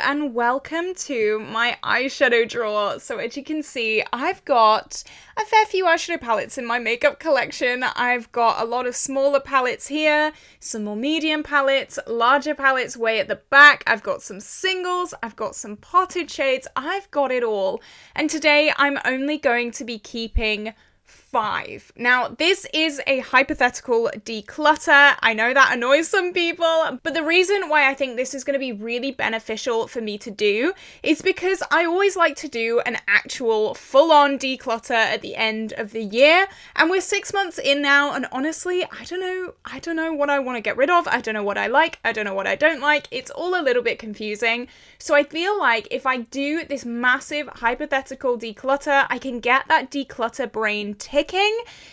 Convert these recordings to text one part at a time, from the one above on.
and welcome to my eyeshadow drawer. So as you can see, I've got a fair few eyeshadow palettes in my makeup collection. I've got a lot of smaller palettes here, some more medium palettes, larger palettes way at the back. I've got some singles, I've got some potted shades, I've got it all. And today I'm only going to be keeping 5. Now, this is a hypothetical declutter. I know that annoys some people, but the reason why I think this is going to be really beneficial for me to do is because I always like to do an actual full-on declutter at the end of the year, and we're 6 months in now, and honestly, I don't know what I want to get rid of. I don't know what I like. I don't know what I don't like. It's all a little bit confusing. So I feel like if I do this massive hypothetical declutter, I can get that declutter brain ticking.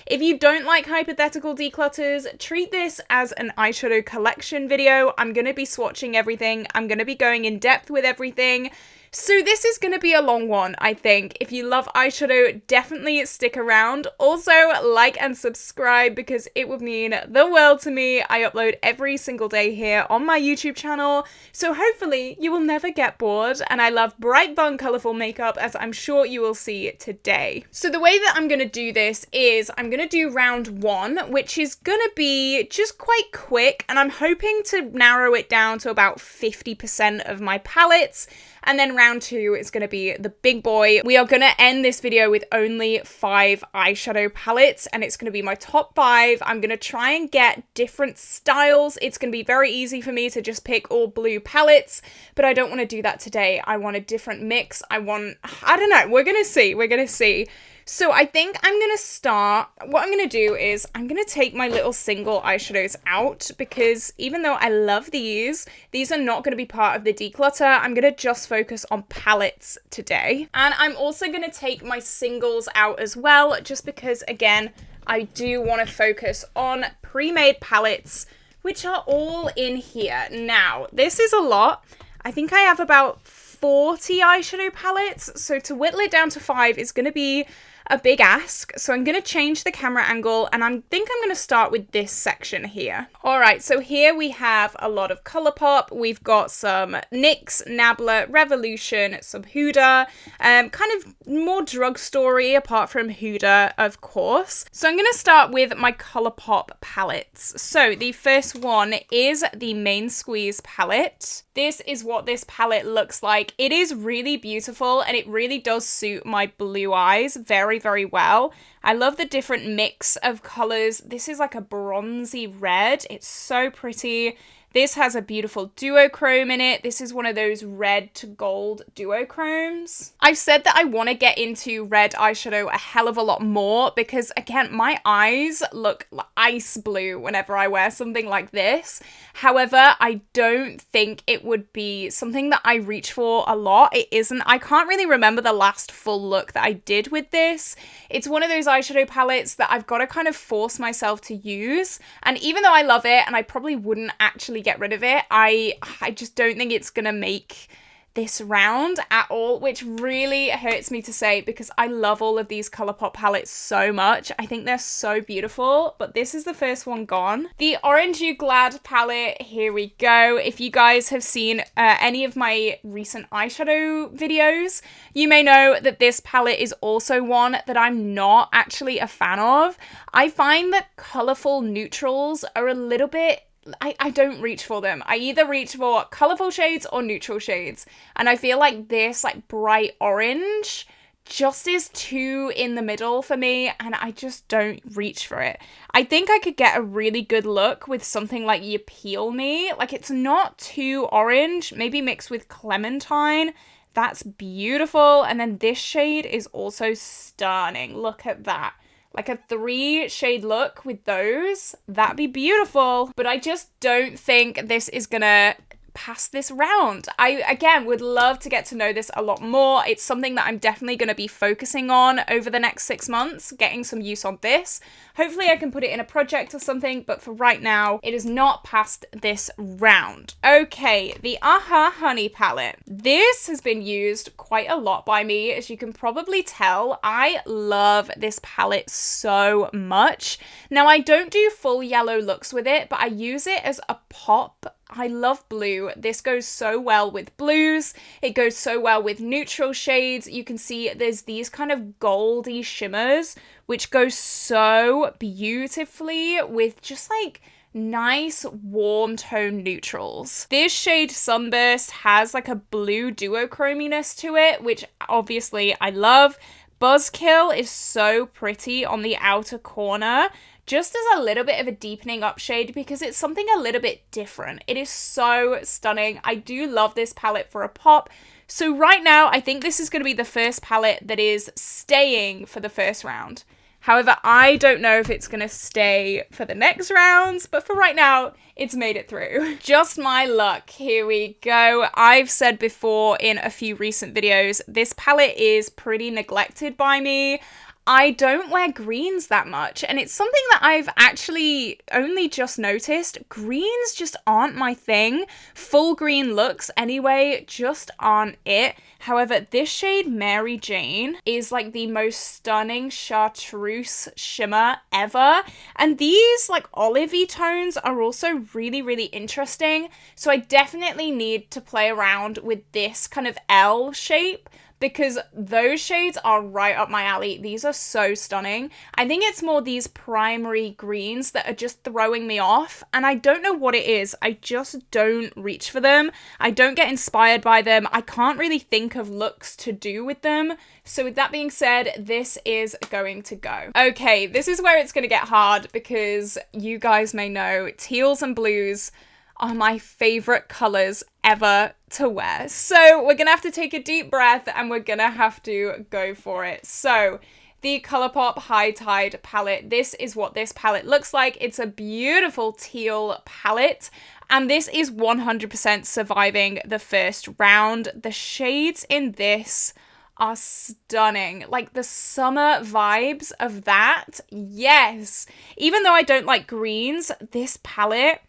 If you don't like hypothetical declutters, treat this as an eyeshadow collection video. I'm going to be swatching everything. I'm going to be going in depth with everything. So this is going to be a long one, I think. If you love eyeshadow, definitely stick around. Also, like and subscribe because it would mean the world to me. I upload every single day here on my YouTube channel, so hopefully you will never get bored. And I love bright, fun, colourful makeup, as I'm sure you will see today. So the way that I'm going to do this is I'm going to do round 1, which is going to be just quite quick, and I'm hoping to narrow it down to about 50% of my palettes. And then round 2 is going to be the big boy. We are going to end this video with only 5 eyeshadow palettes, and it's going to be my top 5. I'm going to try and get different styles. It's going to be very easy for me to just pick all blue palettes, but I don't want to do that today. I want a different mix. I don't know. We're going to see. So I think I'm going to start, what I'm going to do is I'm going to take my little single eyeshadows out, because even though I love these are not going to be part of the declutter. I'm going to just focus on palettes today. And I'm also going to take my singles out as well, just because, again, I do want to focus on pre-made palettes, which are all in here. Now, this is a lot. I think I have about 40 eyeshadow palettes, so to whittle it down to 5 is going to be a big ask. So I'm going to change the camera angle, and I think I'm going to start with this section here. All right, so here we have a lot of Colourpop. We've got some NYX, Nabla, Revolution, some Huda, kind of more drugstore-y apart from Huda, of course. So I'm going to start with my Colourpop palettes. So the first one is the Main Squeeze palette. This is what this palette looks like. It is really beautiful, and it really does suit my blue eyes very, very well. I love the different mix of colors. This is like a bronzy red. It's so pretty. This has a beautiful duochrome in it. This is one of those red to gold duochromes. I've said that I want to get into red eyeshadow a hell of a lot more because, again, my eyes look ice blue whenever I wear something like this. However, I don't think it would be something that I reach for a lot. It isn't. I can't really remember the last full look that I did with this. It's one of those eyeshadow palettes that I've got to kind of force myself to use. And even though I love it and I probably wouldn't actually get rid of it, I just don't think it's gonna make this round at all, which really hurts me to say because I love all of these Colourpop palettes so much. I think they're so beautiful, but this is the first one gone. The Orange You Glad palette, here we go. If you guys have seen any of my recent eyeshadow videos, you may know that this palette is also one that I'm not actually a fan of. I find that colourful neutrals are a little bit, I don't reach for them. I either reach for colourful shades or neutral shades. And I feel like this like bright orange just is too in the middle for me, and I just don't reach for it. I think I could get a really good look with something like You Peel Me. Like, it's not too orange, maybe mixed with clementine. That's beautiful. And then this shade is also stunning. Look at that. Like a 3-shade look with those, that'd be beautiful. But I just don't think this is gonna pass this round. I, again, would love to get to know this a lot more. It's something that I'm definitely going to be focusing on over the next 6 months, getting some use on this. Hopefully I can put it in a project or something, but for right now, it is not past this round. Okay, the Aha Honey palette. This has been used quite a lot by me, as you can probably tell. I love this palette so much. Now, I don't do full yellow looks with it, but I use it as a pop I love blue. This goes so well with blues. It goes so well with neutral shades. You can see there's these kind of goldy shimmers, which go so beautifully with just like nice warm tone neutrals. This shade Sunburst has like a blue duochrominess to it, which obviously I love. Buzzkill is so pretty on the outer corner, just as a little bit of a deepening up shade because it's something a little bit different. It is so stunning. I do love this palette for a pop. So right now, I think this is going to be the first palette that is staying for the first round. However, I don't know if it's going to stay for the next rounds, but for right now, it's made it through. Just my luck. Here we go. I've said before in a few recent videos, this palette is pretty neglected by me. I don't wear greens that much, and it's something that I've actually only just noticed. Greens just aren't my thing. Full green looks, anyway, just aren't it. However, this shade, Mary Jane, is like the most stunning chartreuse shimmer ever. And these like olivey tones are also really, really interesting. So I definitely need to play around with this kind of L shape, because those shades are right up my alley. These are so stunning. I think it's more these primary greens that are just throwing me off, and I don't know what it is. I just don't reach for them. I don't get inspired by them. I can't really think of looks to do with them. So with that being said, this is going to go. Okay, this is where it's gonna get hard because you guys may know teals and blues are my favorite colors ever to wear. So we're gonna have to take a deep breath and we're gonna have to go for it. So the Colourpop High Tide palette, this is what this palette looks like. It's a beautiful teal palette, and this is 100% surviving the first round. The shades in this are stunning. Like the summer vibes of that, yes. Even though I don't like greens, this palette,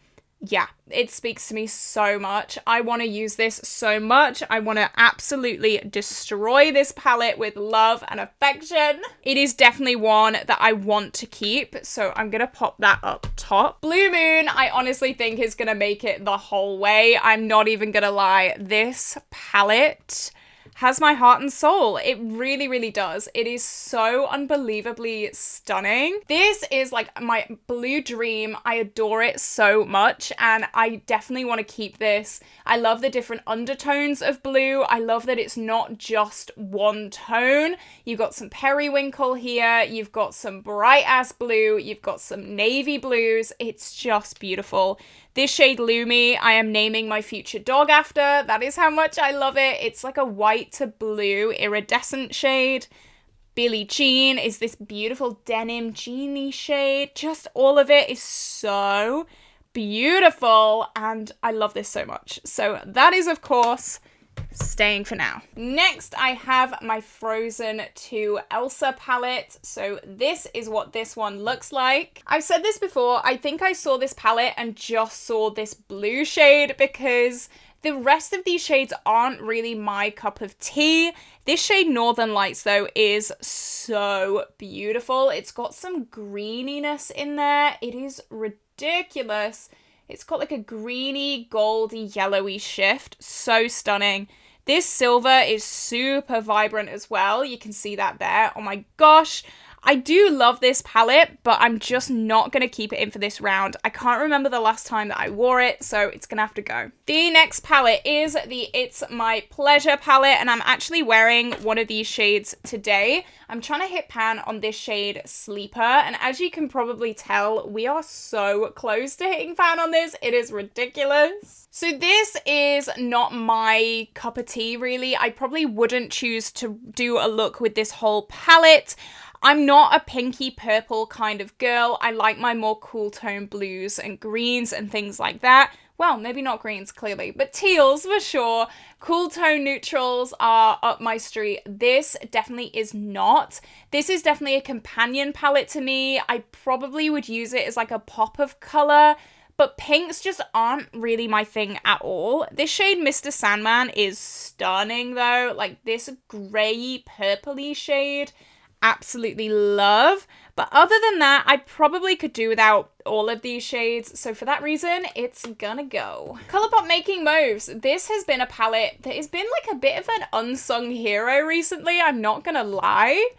yeah, it speaks to me so much. I want to use this so much. I want to absolutely destroy this palette with love and affection. It is definitely one that I want to keep, so I'm going to pop that up top. Blue Moon, I honestly think is going to make it the whole way. I'm not even going to lie. This palette has my heart and soul. It really, really does. It is so unbelievably stunning. This is like my blue dream. I adore it so much, and I definitely want to keep this. I love the different undertones of blue. I love that it's not just one tone. You've got some periwinkle here. You've got some bright ass blue. You've got some navy blues. It's just beautiful. This shade Lumi, I am naming my future dog after. That is how much I love it. It's like a white to blue iridescent shade. Billie Jean is this beautiful denim jeany shade. Just all of it is so beautiful, and I love this so much. So that is, of course, staying for now. Next, I have my Frozen 2 Elsa palette. So this is what this one looks like. I've said this before, I think I saw this palette and just saw this blue shade because the rest of these shades aren't really my cup of tea. This shade Northern Lights, though, is so beautiful. It's got some greeniness in there. It is ridiculous. It's got like a greeny, goldy, yellowy shift. So stunning. This silver is super vibrant as well. You can see that there. Oh my gosh. I do love this palette, but I'm just not going to keep it in for this round. I can't remember the last time that I wore it, so it's going to have to go. The next palette is the It's My Pleasure palette, and I'm actually wearing one of these shades today. I'm trying to hit pan on this shade Sleeper, and as you can probably tell, we are so close to hitting pan on this. It is ridiculous. So this is not my cup of tea, really. I probably wouldn't choose to do a look with this whole palette. I'm not a pinky purple kind of girl. I like my more cool tone blues and greens and things like that. Well, maybe not greens, clearly, but teals for sure. Cool tone neutrals are up my street. This definitely is not. This is definitely a companion palette to me. I probably would use it as like a pop of color, but pinks just aren't really my thing at all. This shade Mr. Sandman is stunning though. Like this grey purpley shade, absolutely love. But other than that, I probably could do without all of these shades. So for that reason, it's gonna go. Colourpop Making Moves. This has been a palette that has been like a bit of an unsung hero recently. I'm not gonna lie.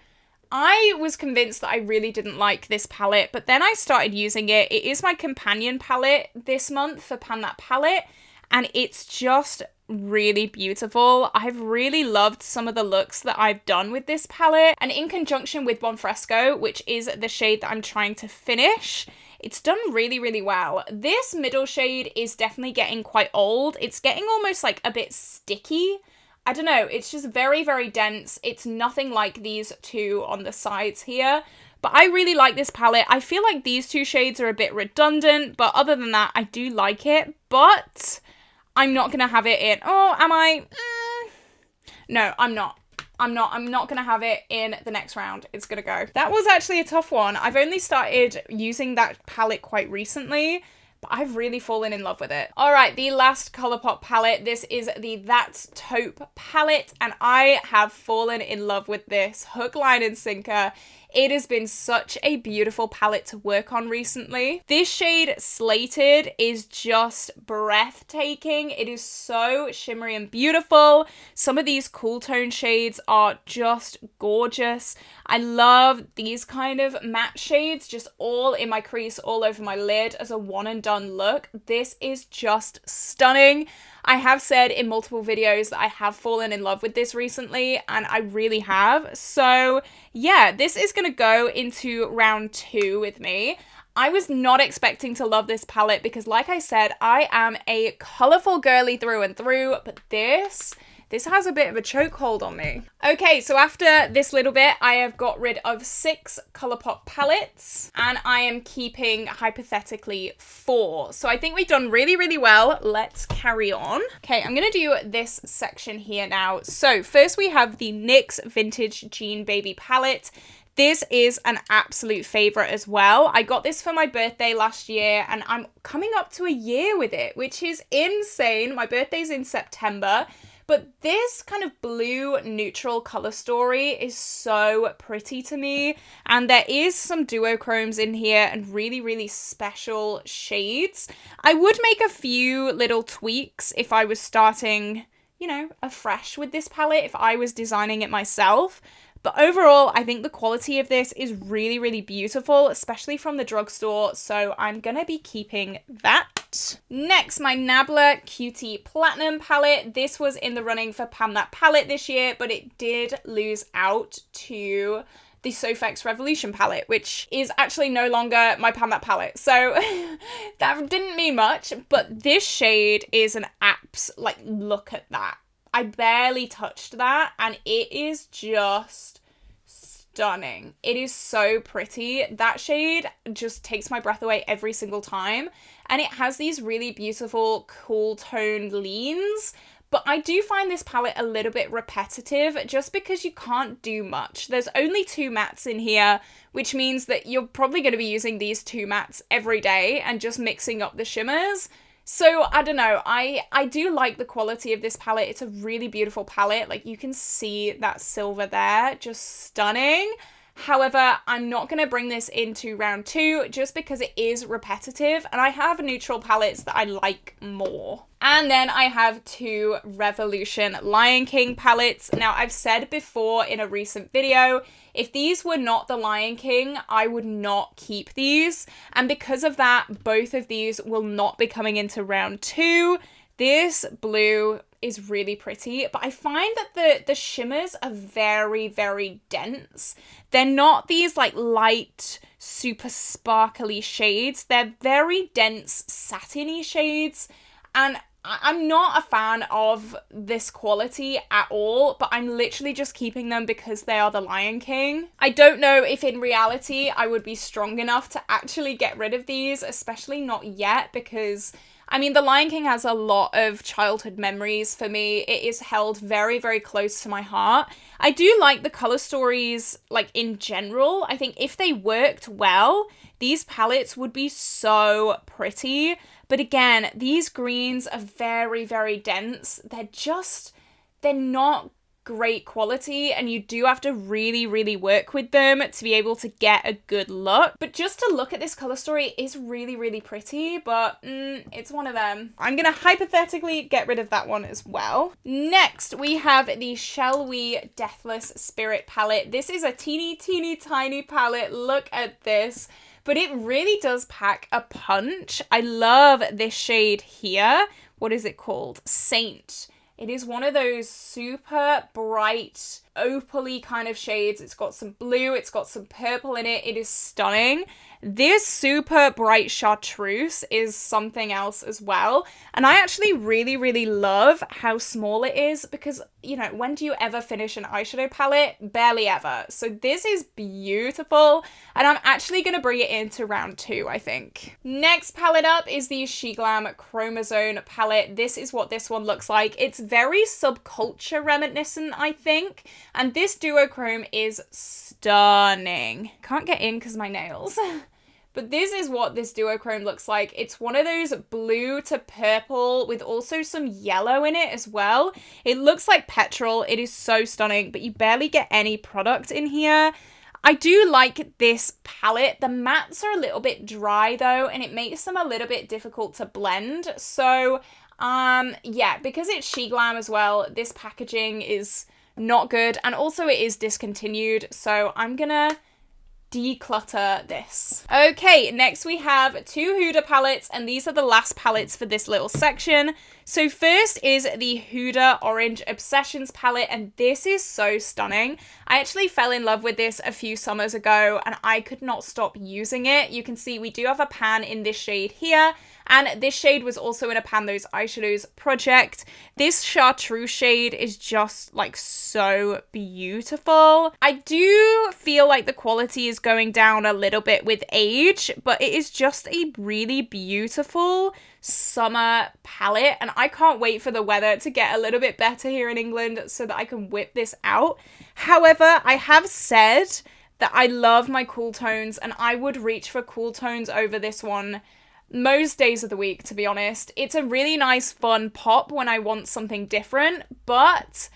I was convinced that I really didn't like this palette, but then I started using it. It is my companion palette this month for Pan That Palette, and it's just really beautiful. I've really loved some of the looks that I've done with this palette, and in conjunction with Bonfresco, which is the shade that I'm trying to finish, it's done really, really well. This middle shade is definitely getting quite old. It's getting almost like a bit sticky. I don't know, it's just very, very dense. It's nothing like these two on the sides here. But I really like this palette. I feel like these two shades are a bit redundant, but other than that, I do like it. But I'm not going to have it in... Oh, am I? No, I'm not. I'm not going to have it in the next round. It's going to go. That was actually a tough one. I've only started using that palette quite recently, but I've really fallen in love with it. All right, the last Colourpop palette. This is the That's Taupe palette, and I have fallen in love with this hook, line, and sinker. It has been such a beautiful palette to work on recently. This shade Slated is just breathtaking. It is so shimmery and beautiful. Some of these cool tone shades are just gorgeous. I love these kind of matte shades just all in my crease, all over my lid as a one and done look. This is just stunning. I have said in multiple videos that I have fallen in love with this recently, and I really have. So yeah, this is going to go into round 2 with me. I was not expecting to love this palette because, like I said, I am a colourful girly through and through, but this has a bit of a chokehold on me. Okay, so after this little bit, I have got rid of 6 Colourpop palettes, and I am keeping hypothetically 4. So I think we've done really, really well. Let's carry on. Okay, I'm gonna do this section here now. So first we have the NYX Vintage Jean Baby palette. This is an absolute favorite as well. I got this for my birthday last year, and I'm coming up to a year with it, which is insane. My birthday's in September. But this kind of blue neutral color story is so pretty to me. And there is some duochromes in here and really, really special shades. I would make a few little tweaks if I was starting, you know, afresh with this palette, if I was designing it myself. But overall, I think the quality of this is really, really beautiful, especially from the drugstore. So I'm going to be keeping that. Next, my Nabla Cutie Platinum palette. This was in the running for Pan That Palette this year, but it did lose out to the Sofx Revolution palette, which is actually no longer my Pan That palette. So that didn't mean much, but this shade is an apps, like, look at that. I barely touched that, and it is just stunning. It is so pretty. That shade just takes my breath away every single time, and it has these really beautiful cool toned leans. But I do find this palette a little bit repetitive just because you can't do much. There's only 2 mattes in here, which means that you're probably going to be using these 2 mattes every day and just mixing up the shimmers. So, I don't know, I do like the quality of this palette. It's a really beautiful palette. Like, you can see that silver there, just stunning. However, I'm not going to bring this into round 2 just because it is repetitive, and I have neutral palettes that I like more. And then I have 2 Revolution Lion King palettes. Now, I've said before in a recent video, if these were not the Lion King, I would not keep these. And because of that, both of these will not be coming into round 2. This blue is really pretty, but I find that the shimmers are very, very dense. They're not these like light, super sparkly shades. They're very dense, satiny shades, and I'm not a fan of this quality at all, but I'm literally just keeping them because they are the Lion King. I don't know if in reality I would be strong enough to actually get rid of these, especially not yet, because I mean, the Lion King has a lot of childhood memories for me. It is held very, very close to my heart. I do like the color stories, like, in general. I think if they worked well, these palettes would be so pretty. But again, these greens are very, very dense. They're not great quality, and you do have to really, really work with them to be able to get a good look. But just to look at this color story is really, really pretty, but it's one of them. I'm gonna hypothetically get rid of that one as well. Next, we have the Shall We Deathless Spirit palette. This is a teeny, teeny, tiny palette. Look at this. But it really does pack a punch. I love this shade here. What is it called? Saint. It is one of those super bright, opal-y kind of shades. It's got some blue, it's got some purple in it. It is stunning. This super bright chartreuse is something else as well. And I actually really, really love how small it is because, you know, when do you ever finish an eyeshadow palette? Barely ever. So this is beautiful. And I'm actually going to bring it into round 2, I think. Next palette up is the SheGlam Chromazone palette. This is what this one looks like. It's very subculture reminiscent, I think. And this duochrome is stunning. Can't get in because of my nails. But this is what this duochrome looks like. It's one of those blue to purple with also some yellow in it as well. It looks like petrol. It is so stunning, but you barely get any product in here. I do like this palette. The mattes are a little bit dry though, and it makes them a little bit difficult to blend. So, yeah, because it's SheGlam as well, this packaging is not good. And also it is discontinued. So I'm gonna declutter this. Okay, next we have 2 Huda palettes, and these are the last palettes for this little section. So first is the Huda Orange Obsessions palette, and this is so stunning. I actually fell in love with this a few summers ago, and I could not stop using it. You can see we do have a pan in this shade here, and this shade was also in a Pan Those Eyeshadows project. This chartreuse shade is just like so beautiful. I do feel like the quality is going down a little bit with age, but it is just a really beautiful summer palette, and I can't wait for the weather to get a little bit better here in England so that I can whip this out. However, I have said that I love my cool tones, and I would reach for cool tones over this one most days of the week, to be honest. It's a really nice, fun pop when I want something different, but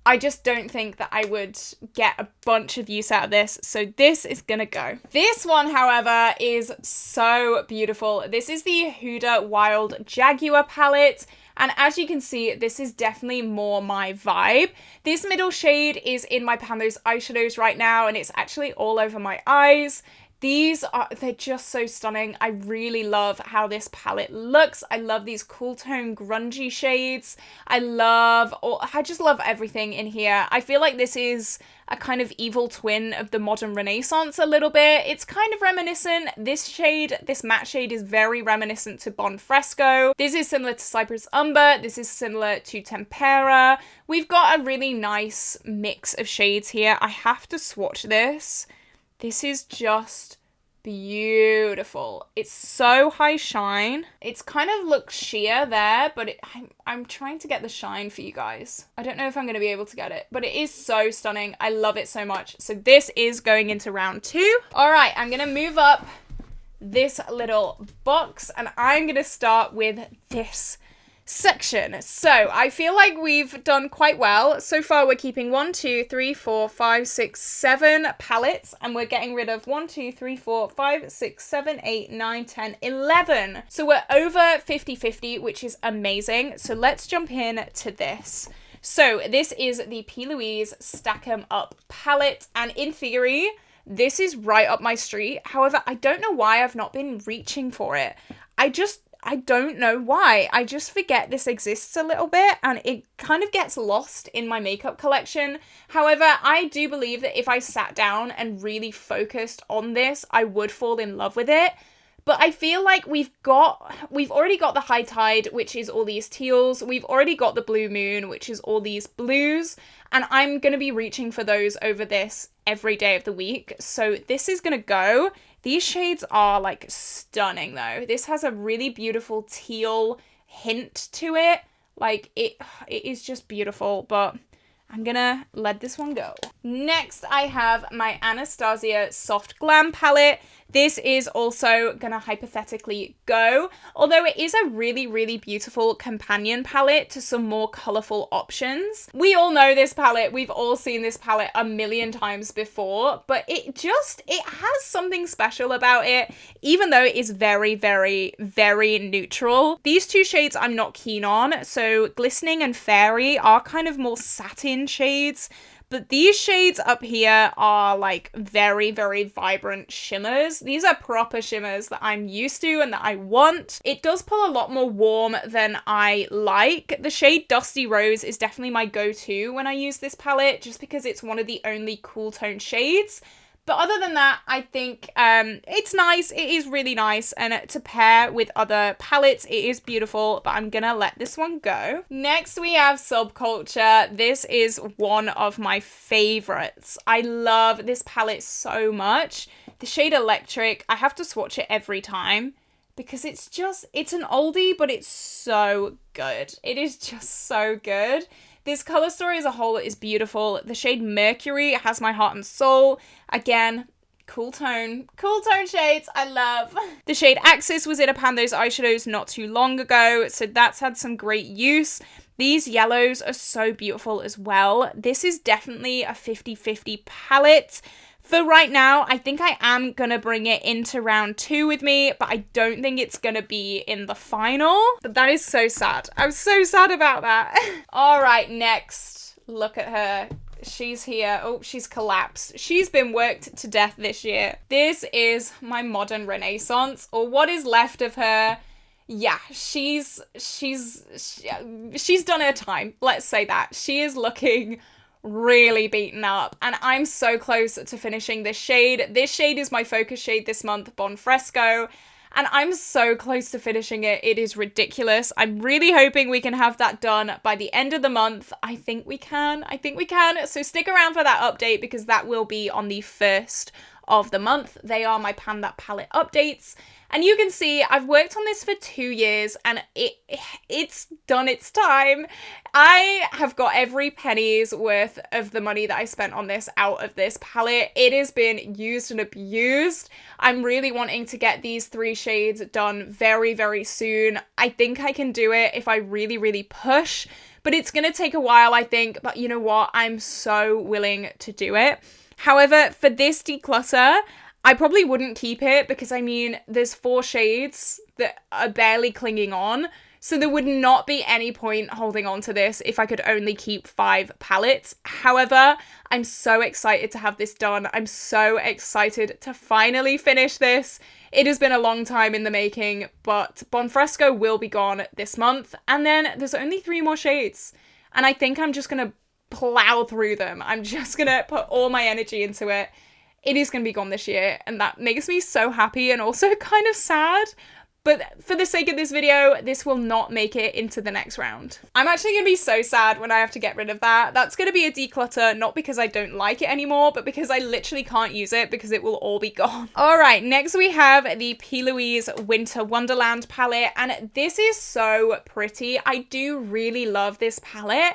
I just don't think that I would get a bunch of use out of this, so this is gonna go. This one, however, is so beautiful. This is the Huda Wild Jaguar palette, and as you can see, this is definitely more my vibe. This middle shade is in my Pan Those Eyeshadows right now, and it's actually all over my eyes. They're just so stunning. I really love how this palette looks. I love these cool tone grungy shades. I just love everything in here. I feel like this is a kind of evil twin of the modern Renaissance a little bit. It's kind of reminiscent. This shade, this matte shade, is very reminiscent to Bon Fresco. This is similar to Cypress Umber. This is similar to Tempera. We've got a really nice mix of shades here. I have to swatch this. This is just beautiful. It's so high shine. It's kind of looks sheer there, but I'm trying to get the shine for you guys. I don't know if I'm going to be able to get it, but it is so stunning. I love it so much. So this is going into round 2. All right, I'm going to move up this little box, and I'm going to start with this section. So I feel like we've done quite well. So far we're keeping 1, 2, 3, 4, 5, 6, 7 palettes, and we're getting rid of 1, 2, 3, 4, 5, 6, 7, 8, 9, 10, 11. So we're over 50-50, which is amazing. So let's jump in to this. So this is the P. Louise Stack 'em Up palette, and in theory, this is right up my street. However, I don't know why I've not been reaching for it. I don't know why. I just forget this exists a little bit, and it kind of gets lost in my makeup collection. However, I do believe that if I sat down and really focused on this, I would fall in love with it. But I feel like we've already got the High Tide, which is all these teals. We've already got the Blue Moon, which is all these blues. And I'm going to be reaching for those over this every day of the week. So this is going to go. These shades are like stunning though. This has a really beautiful teal hint to it. Like it is just beautiful, but I'm gonna let this one go. Next, I have my Anastasia Soft Glam palette. This is also gonna hypothetically go, although it is a really, really beautiful companion palette to some more colorful options. We all know this palette, we've all seen this palette a million times before, but it has something special about it, even though it is very, very, very neutral. These two shades I'm not keen on, so Glistening and Fairy are kind of more satin shades, but these shades up here are like very, very vibrant shimmers. These are proper shimmers that I'm used to and that I want. It does pull a lot more warm than I like. The shade Dusty Rose is definitely my go-to when I use this palette, just because it's one of the only cool tone shades. But other than that, I think it's nice. It is really nice. And to pair with other palettes, it is beautiful. But I'm going to let this one go. Next, we have Subculture. This is one of my favorites. I love this palette so much. The shade Electric, I have to swatch it every time, because it's an oldie, but it's so good. It is just so good. This color story as a whole is beautiful. The shade Mercury has my heart and soul. Again, cool tone shades, I love. The shade Axis was in a pan Those Eyeshadows not too long ago, so that's had some great use. These yellows are so beautiful as well. This is definitely a 50-50 palette. For right now, I think I am going to bring it into round 2 with me, but I don't think it's going to be in the final. But that is so sad. I'm so sad about that. All right, next. Look at her. She's here. Oh, she's collapsed. She's been worked to death this year. This is my modern renaissance, or what is left of her. Yeah, she's done her time. Let's say that. She is looking really beaten up, and I'm so close to finishing this shade. This shade is my focus shade this month, Bon Fresco, and I'm so close to finishing it. It is ridiculous. I'm really hoping we can have that done by the end of the month. I think we can. So stick around for that update, because that will be on the 1st of the month. They are my Pan That Palette updates. And you can see I've worked on this for 2 years, and it's done its time. I have got every penny's worth of the money that I spent on this out of this palette. It has been used and abused. I'm really wanting to get these 3 shades done very, very soon. I think I can do it if I really, really push, but it's going to take a while, I think. But you know what? I'm so willing to do it. However, for this declutter, I probably wouldn't keep it, because I mean, there's 4 shades that are barely clinging on. So there would not be any point holding on to this if I could only keep 5 palettes. However, I'm so excited to have this done. I'm so excited to finally finish this. It has been a long time in the making, but Bon Fresco will be gone this month. And then there's only 3 more shades. And I think I'm just going to plow through them. I'm just going to put all my energy into it. It is going to be gone this year, and that makes me so happy and also kind of sad. But for the sake of this video, this will not make it into the next round. I'm actually going to be so sad when I have to get rid of that. That's going to be a declutter, not because I don't like it anymore, but because I literally can't use it, because it will all be gone. All right, next we have the P. Louise Winter Wonderland palette, and this is so pretty. I do really love this palette.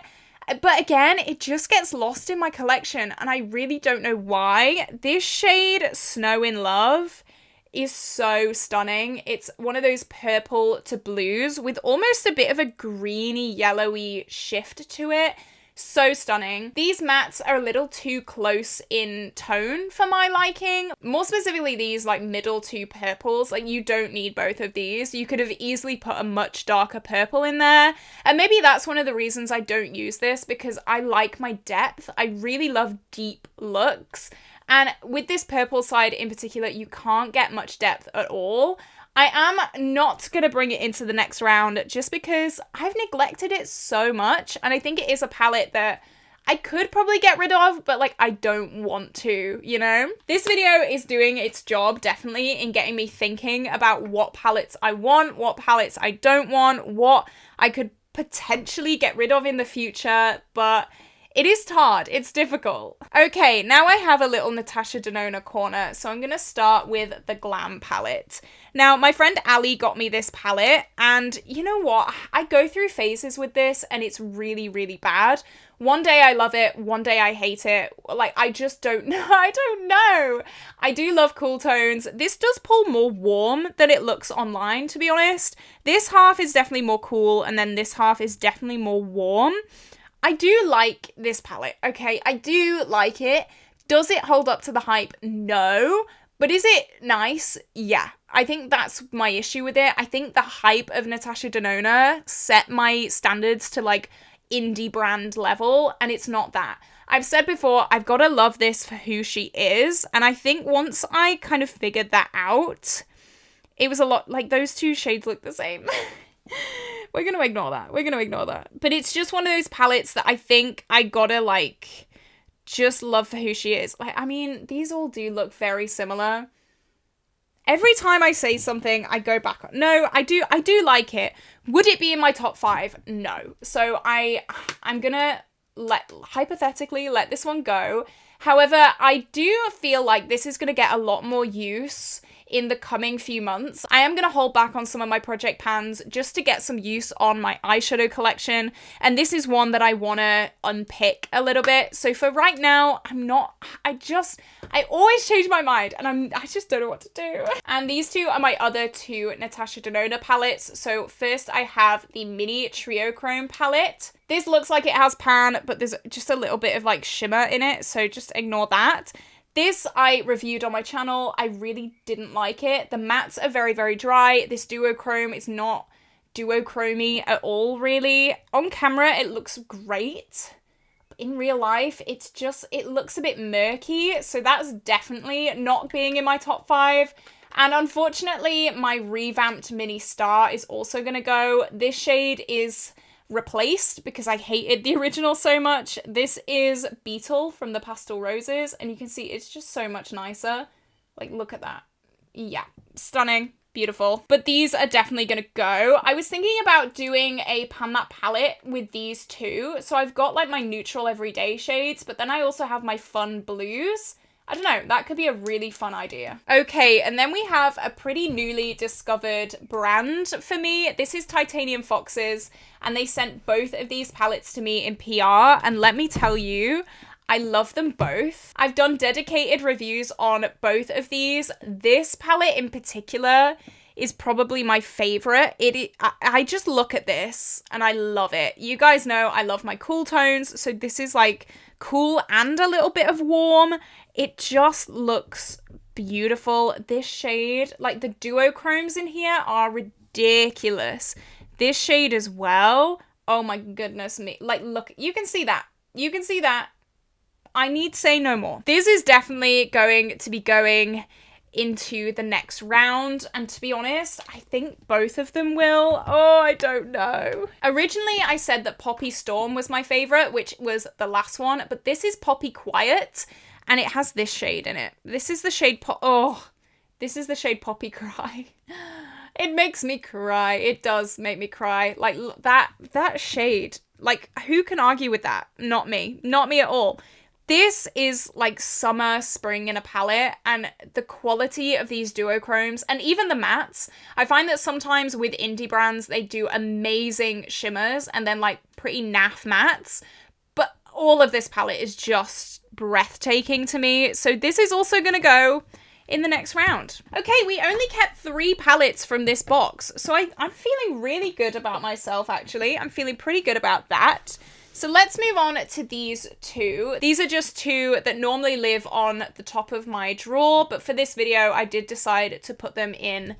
But again, it just gets lost in my collection, and I really don't know why. This shade, Snow in Love, is so stunning. It's one of those purple to blues with almost a bit of a greeny, yellowy shift to it. So stunning. These mattes are a little too close in tone for my liking. More specifically, these like middle 2 purples. Like, you don't need both of these. You could have easily put a much darker purple in there. And maybe that's one of the reasons I don't use this, because I like my depth. I really love deep looks. And with this purple side in particular, you can't get much depth at all. I am not going to bring it into the next round just because I've neglected it so much. And I think it is a palette that I could probably get rid of, but like, I don't want to, you know? This video is doing its job definitely in getting me thinking about what palettes I want, what palettes I don't want, what I could potentially get rid of in the future. But It is hard. It's difficult. Okay, now I have a little Natasha Denona corner, so I'm going to start with the Glam palette. Now, my friend Ali got me this palette, and you know what? I go through phases with this, and it's really, really bad. One day I love it, one day I hate it. Like, I just don't know. I don't know. I do love cool tones. This does pull more warm than it looks online, to be honest. This half is definitely more cool, and then this half is definitely more warm. I do like this palette, okay? I do like it. Does it hold up to the hype? No. But is it nice? Yeah. I think that's my issue with it. I think the hype of Natasha Denona set my standards to, like, indie brand level, and it's not that. I've said before, I've got to love this for who she is, and I think once I kind of figured that out, it was a lot, like, those two shades look the same. We're gonna ignore that. But it's just one of those palettes that I think I gotta, like, just love for who she is. Like, I mean, these all do look very similar. Every time I say something, I go back on. No, I do like it. Would it be in my top 5? No. So I'm gonna hypothetically let this one go. However, I do feel like this is gonna get a lot more use in the coming few months. I am going to hold back on some of my project pans just to get some use on my eyeshadow collection, and this is one that I want to unpick a little bit. So for right now, I always change my mind, and I just don't know what to do. And these two are my other two Natasha Denona palettes. So first I have the Mini Trio Chrome palette. This looks like it has pan, but there's just a little bit of like shimmer in it, so just ignore that. This I reviewed on my channel. I really didn't like it. The mattes are very, very dry. This duochrome is not duochromy at all, really. On camera, it looks great. But in real life, it looks a bit murky. So that's definitely not being in my top 5. And unfortunately, my revamped Mini Star is also going to go. This shade is replaced because I hated the original so much. This is Beetle from the Pastel Roses, and you can see it's just so much nicer. Like, look at that. Yeah, stunning, beautiful. But these are definitely gonna go. I was thinking about doing a pan that palette with these two. So I've got like my neutral everyday shades, but then I also have my fun blues. I don't know, that could be a really fun idea. Okay, and then we have a pretty newly discovered brand for me. This is Titanium Foxes, and they sent both of these palettes to me in PR, and let me tell you, I love them both. I've done dedicated reviews on both of these. This palette in particular is probably my favorite. I just look at this and I love it. You guys know I love my cool tones, so this is like cool and a little bit of warm. It just looks beautiful. This shade, like the duochromes in here are ridiculous. This shade as well. Oh my goodness me. Like, look, you can see that. You can see that. I need say no more. This is definitely going to be going into the next round, and to be honest, I think both of them will. Oh, I don't know. Originally, I said that Poppy Storm was my favorite, which was the last one, but this is Poppy Quiet, and it has this shade in it. This is the shade this is the shade Poppy Cry. It makes me cry. It does make me cry. Like, that shade, like, who can argue with that? Not me. Not me at all. This is like summer, spring in a palette, and the quality of these duochromes and even the mattes, I find that sometimes with indie brands, they do amazing shimmers and then like pretty naff mattes, but all of this palette is just breathtaking to me. So this is also going to go in the next round. Okay, we only kept 3 palettes from this box, so I'm feeling really good about myself, actually. I'm feeling pretty good about that. So let's move on to these two. These are just two that normally live on the top of my drawer, but for this video, I did decide to put them in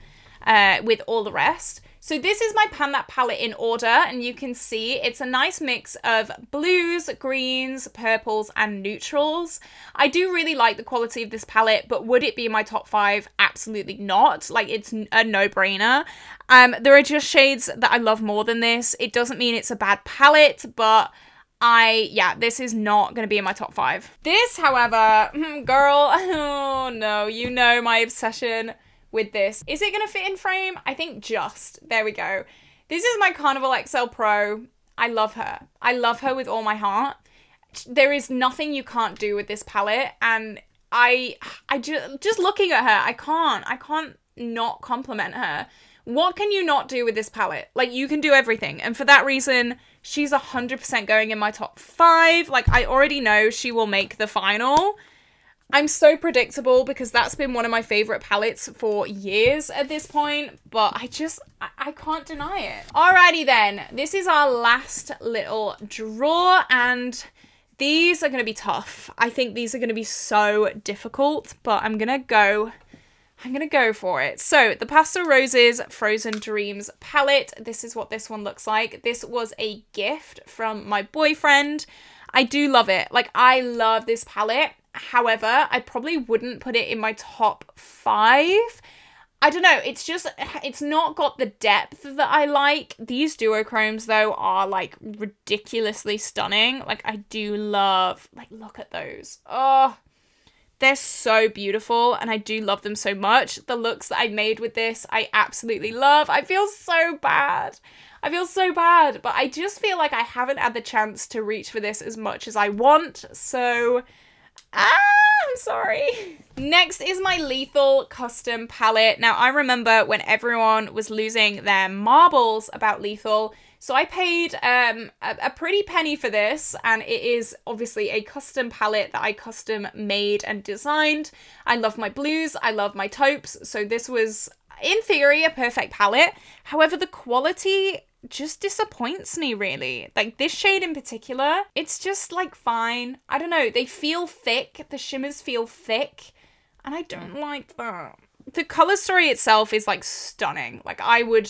with all the rest. So this is my Pan That palette in order, and you can see it's a nice mix of blues, greens, purples, and neutrals. I do really like the quality of this palette, but would it be in my top 5? Absolutely not. Like, it's a no-brainer. There are just shades that I love more than this. It doesn't mean it's a bad palette, but this is not going to be in my top 5. This, however, girl, oh no, you know my obsession with this. Is it going to fit in frame? I think just. There we go. This is my Carnival XL Pro. I love her. I love her with all my heart. There is nothing you can't do with this palette, and I just looking at her, I can't not compliment her. What can you not do with this palette? Like, you can do everything, and for that reason, she's 100% going in my top 5. Like, I already know she will make the final. I'm so predictable because that's been one of my favorite palettes for years at this point, but I can't deny it. Alrighty then, this is our last little draw, and these are going to be tough. I think these are going to be so difficult, but I'm going to go for it. So, the Pastel Roses Frozen Dreams palette. This is what this one looks like. This was a gift from my boyfriend. I do love it. Like, I love this palette. However, I probably wouldn't put it in my top 5. I don't know, it's not got the depth that I like. These duochromes, though, are, like, ridiculously stunning. Like, I do love, like, look at those. Oh, they're so beautiful, and I do love them so much. The looks that I made with this, I absolutely love. I feel so bad, but I just feel like I haven't had the chance to reach for this as much as I want, so I'm sorry. Next is my Lethal Custom palette. Now, I remember when everyone was losing their marbles about Lethal, so I paid a pretty penny for this, and it is obviously a custom palette that I custom made and designed. I love my blues, I love my taupes, so this was, in theory, a perfect palette. However, the quality just disappoints me, really. Like, this shade in particular, it's just, like, fine. I don't know, they feel thick, the shimmers feel thick, and I don't like that. The color story itself is, like, stunning. Like, I would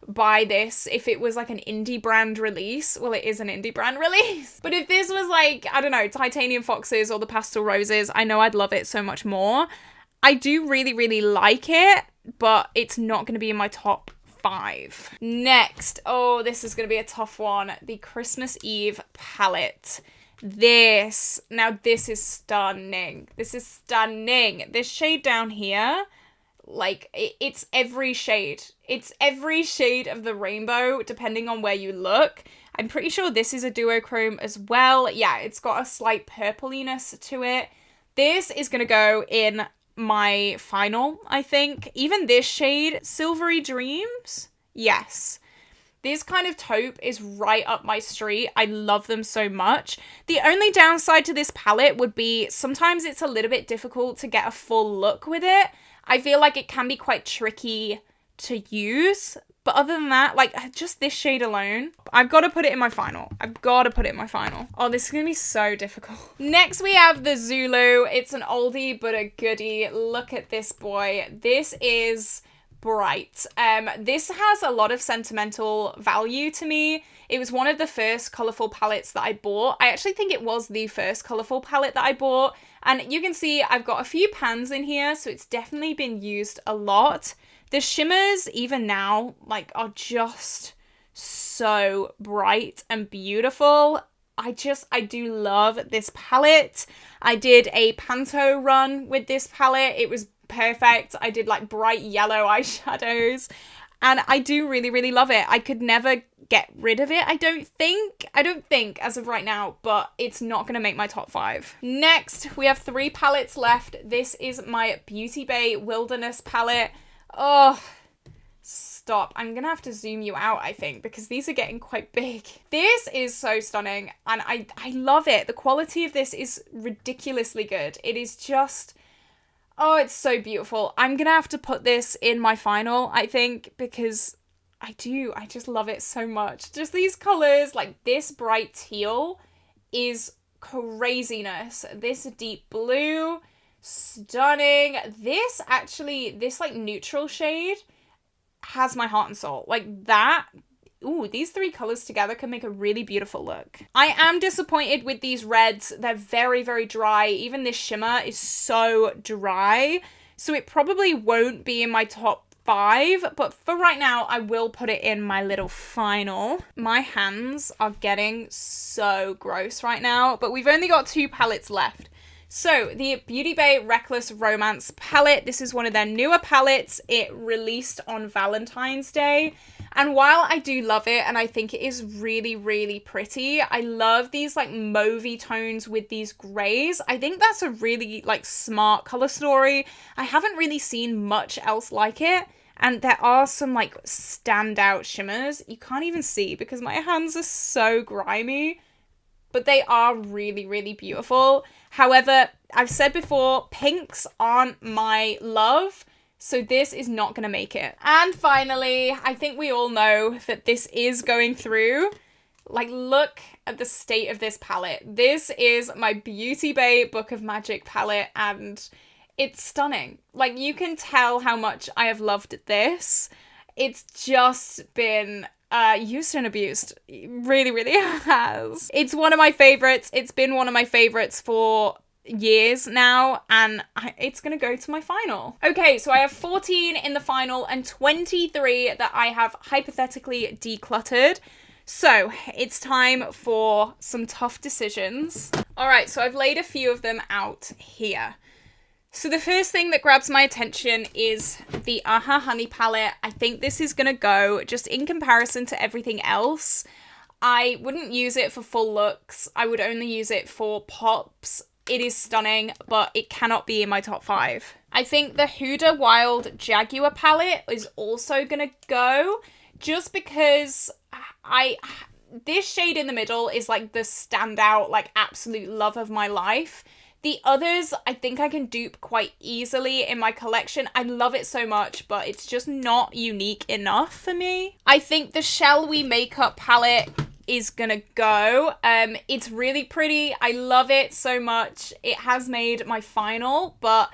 buy this if it was like an indie brand release. Well, it is an indie brand release. But if this was like, I don't know, Titanium Foxes or the Pastel Roses, I know I'd love it so much more. I do really, really like it, but it's not going to be in my top 5. Next, oh, this is going to be a tough one. The Christmas Eve palette. This is stunning. This is stunning. This shade down here, like, it's every shade. It's every shade of the rainbow, depending on where you look. I'm pretty sure this is a duochrome as well. Yeah, it's got a slight purpliness to it. This is going to go in my final, I think. Even this shade, Silvery Dreams. Yes. This kind of taupe is right up my street. I love them so much. The only downside to this palette would be sometimes it's a little bit difficult to get a full look with it. I feel like it can be quite tricky to use. But other than that, like, just this shade alone, I've got to put it in my final. Oh, this is going to be so difficult. Next, we have the Zulu. It's an oldie but a goodie. Look at this boy. This is bright. This has a lot of sentimental value to me. It was one of the first colourful palettes that I bought. I actually think it was the first colourful palette that I bought. And you can see I've got a few pans in here, so it's definitely been used a lot. The shimmers, even now, like, are just so bright and beautiful. I do love this palette. I did a Panto run with this palette. It was perfect. I did, like, bright yellow eyeshadows. And I do really, really love it. I could never get rid of it, I don't think as of right now, but it's not going to make my top 5. Next, we have 3 palettes left. This is my Beauty Bay Wilderness palette. Oh, stop. I'm going to have to zoom you out, I think, because these are getting quite big. This is so stunning, and I love it. The quality of this is ridiculously good. It is just, oh, it's so beautiful. I'm going to have to put this in my final, I think, because I just love it so much. Just these colors, like this bright teal is craziness. This deep blue, stunning. This like neutral shade has my heart and soul. Like that. Ooh, these 3 colors together can make a really beautiful look. I am disappointed with these reds. They're very, very dry. Even this shimmer is so dry. So it probably won't be in my top 5, but for right now, I will put it in my little final. My hands are getting so gross right now, but we've only got 2 palettes left. So, the Beauty Bay Reckless Romance palette. This is one of their newer palettes. It released on Valentine's Day. And while I do love it and I think it is really, really pretty, I love these like mauvey tones with these grays. I think that's a really like smart color story. I haven't really seen much else like it. And there are some like standout shimmers. You can't even see because my hands are so grimy, but they are really, really beautiful. However, I've said before, pinks aren't my love, so this is not going to make it. And finally, I think we all know that this is going through. Like, look at the state of this palette. This is my Beauty Bay Book of Magic palette, and it's stunning. Like, you can tell how much I have loved this. It's just been used and abused. It really, really has. It's one of my favorites. It's been one of my favorites for years now, and it's gonna go to my final. Okay, so I have 14 in the final and 23 that I have hypothetically decluttered. So it's time for some tough decisions. All right, so I've laid a few of them out here. So the first thing that grabs my attention is the Aha Honey palette. I think this is going to go just in comparison to everything else. I wouldn't use it for full looks. I would only use it for pops. It is stunning, but it cannot be in my top 5. I think the Huda Wild Jaguar palette is also going to go just because this shade in the middle is like the standout, like absolute love of my life. The others, I think I can dupe quite easily in my collection. I love it so much, but it's just not unique enough for me. I think the Shall We Makeup palette is gonna go. It's really pretty. I love it so much. It has made my final, but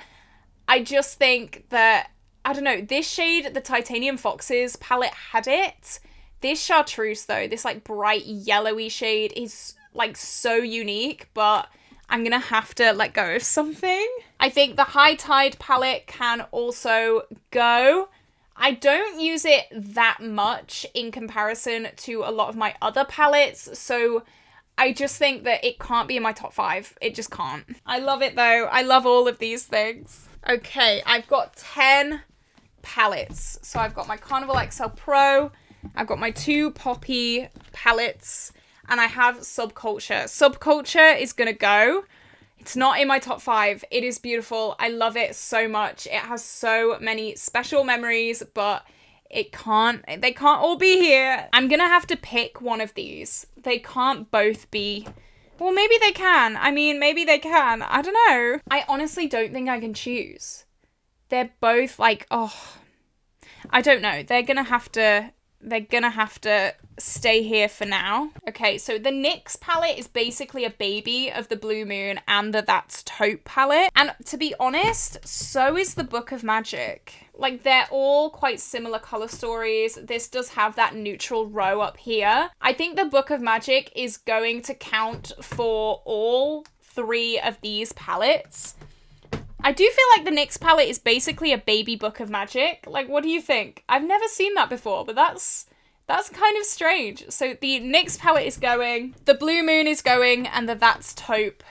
I just think that, I don't know, this shade, the Titanium Foxes palette had it. This Chartreuse though, this like bright yellowy shade is like so unique, but I'm gonna have to let go of something. I think the High Tide palette can also go. I don't use it that much in comparison to a lot of my other palettes, so I just think that it can't be in my top 5. It just can't. I love it though. I love all of these things. Okay, I've got 10 palettes. So I've got my Carnival XL Pro, I've got my 2 Poppy palettes, and I have Subculture. Subculture is gonna go. It's not in my top 5. It is beautiful. I love it so much. It has so many special memories, but they can't all be here. I'm gonna have to pick one of these. They can't both be. Well, maybe they can. I mean, maybe they can. I don't know. I honestly don't think I can choose. They're both like, oh, I don't know. They're gonna have to stay here for now. Okay, so the NYX palette is basically a baby of the Blue Moon and the That's Taupe palette. And to be honest, so is the Book of Magic. Like, they're all quite similar color stories. This does have that neutral row up here. I think the Book of Magic is going to count for all 3 of these palettes. I do feel like the NYX palette is basically a baby Book of Magic. Like, what do you think? I've never seen that before, but that's kind of strange. So the NYX palette is going, the Blue Moon is going, and the That's Taupe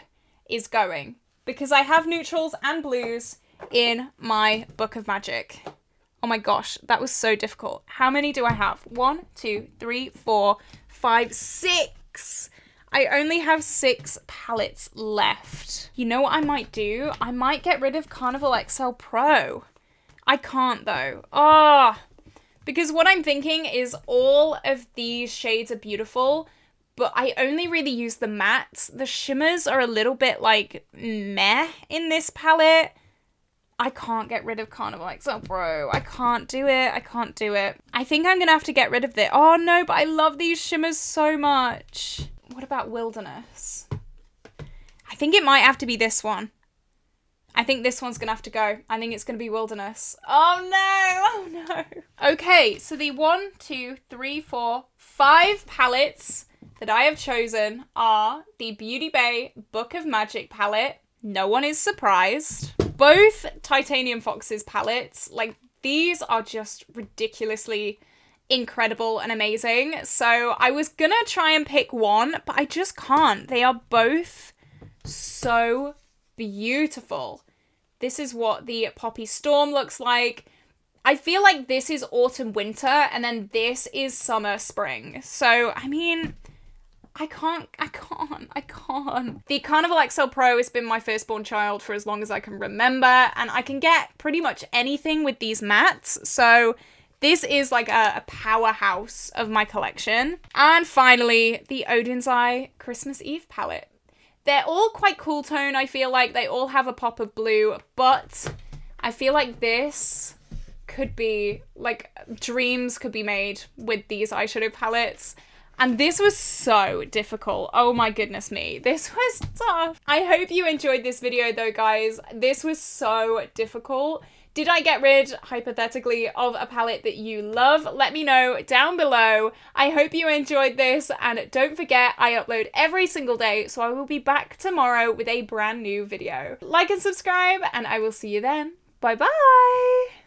is going. Because I have neutrals and blues in my Book of Magic. Oh my gosh, that was so difficult. How many do I have? 1, 2, 3, 4, 5, 6. I only have 6 palettes left. You know what I might do? I might get rid of Carnival XL Pro. I can't though. Because what I'm thinking is all of these shades are beautiful, but I only really use the mattes. The shimmers are a little bit like meh in this palette. I can't get rid of Carnival XL Pro. I can't do it. I can't do it. I think I'm gonna have to get rid of this. Oh no, but I love these shimmers so much. What about Wilderness? I think it might have to be this one. I think this one's gonna have to go. I think it's gonna be Wilderness. Oh no, oh no. Okay, so the 1, 2, 3, 4, 5 palettes that I have chosen are the Beauty Bay Book of Magic palette. No one is surprised. Both Titanium Foxes palettes, like, these are just ridiculously incredible and amazing. So I was gonna try and pick one, but I just can't. They are both so beautiful. This is what the Poppy Storm looks like. I feel like this is autumn, winter, and then this is summer, spring. So, I mean, I can't. The Carnival XL Pro has been my firstborn child for as long as I can remember, and I can get pretty much anything with these mattes. So this is like a powerhouse of my collection. And finally, the Odin's Eye Christmas Eve palette. They're all quite cool tone, I feel like. They all have a pop of blue, but I feel like this could be, like, dreams could be made with these eyeshadow palettes. And this was so difficult. Oh my goodness me. This was tough. I hope you enjoyed this video though, guys. This was so difficult. Did I get rid, hypothetically, of a palette that you love? Let me know down below. I hope you enjoyed this, and don't forget, I upload every single day, so I will be back tomorrow with a brand new video. Like and subscribe, and I will see you then. Bye bye!